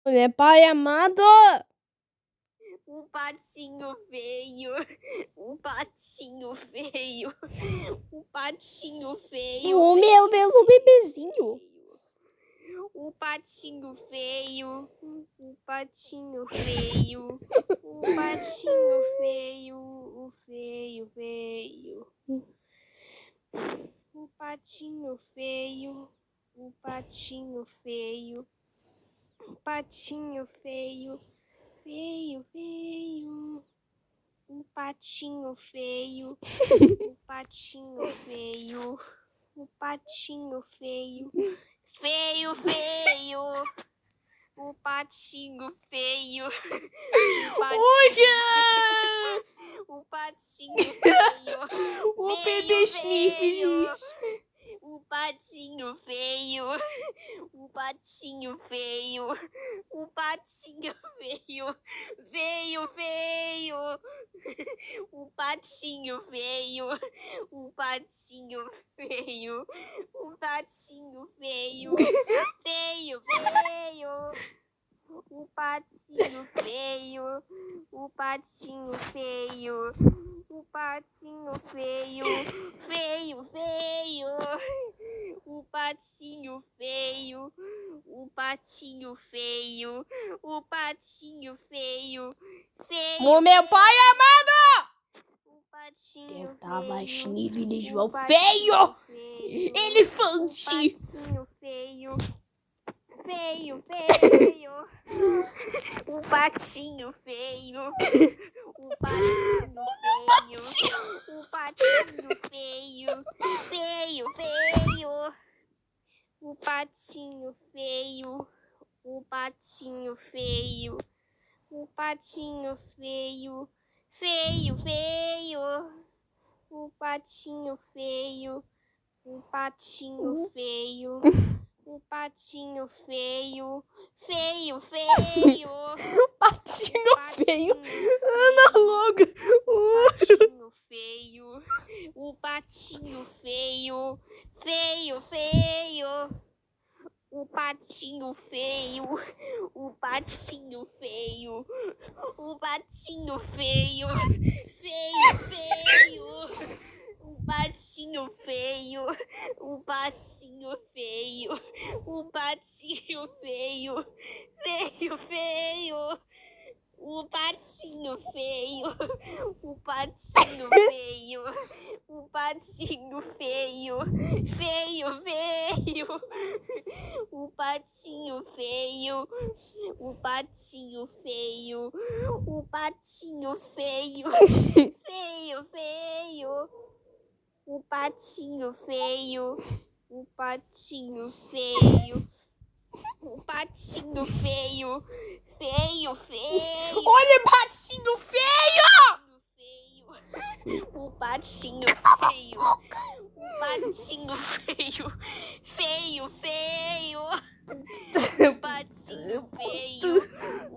Meu pai amado! O patinho veio, o patinho veio, o patinho veio. Oh, meu Deus, o bebezinho! O patinho veio, o patinho veio, o patinho veio, o feio veio. O patinho feio, o patinho feio, o patinho feio, feio, feio. O patinho feio, o patinho feio, o patinho feio, feio, feio. O patinho feio, o patinho feio, O feio, bebê feio. Sniffles! O patinho feio, o patinho feio, o patinho feio, feio, feio. O patinho feio, o patinho feio, o patinho feio, feio, feio. O patinho feio, o patinho feio, o patinho feio, feio, feio. O patinho feio, o patinho feio, o patinho feio, feio. O meu pai amado! O patinho Eu tava feio, Sniffles, o João patinho feio! feio, Elefante! o patinho feio, feio, feio. O patinho feio, o patinho feio, o patinho feio, feio, feio. O patinho feio, o patinho feio, o patinho feio, feio, feio. O patinho feio, o patinho feio, o patinho feio, feio, feio. Patinho feio! Ana Loga! O patinho feio, o patinho feio, feio, feio. O patinho feio, o patinho feio, o patinho feio, feio, feio. O patinho feio, o patinho feio, o patinho feio, feio, feio. O patinho feio, o patinho feio, o patinho feio, feio, feio. O patinho feio, o patinho feio, o patinho feio, feio, feio. O patinho feio, o patinho feio, o patinho feio, feio, feio. Olha, patinho feio! O patinho feio, o patinho feio, feio, feio. O patinho feio,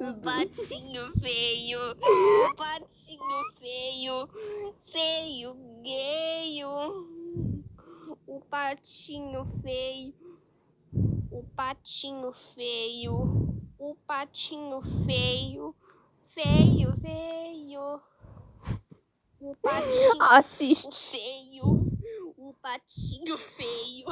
o patinho feio, o patinho feio, feio, gayo. O patinho feio, o patinho feio, o patinho feio, feio, feio. O patinho Assiste! feio, o patinho feio.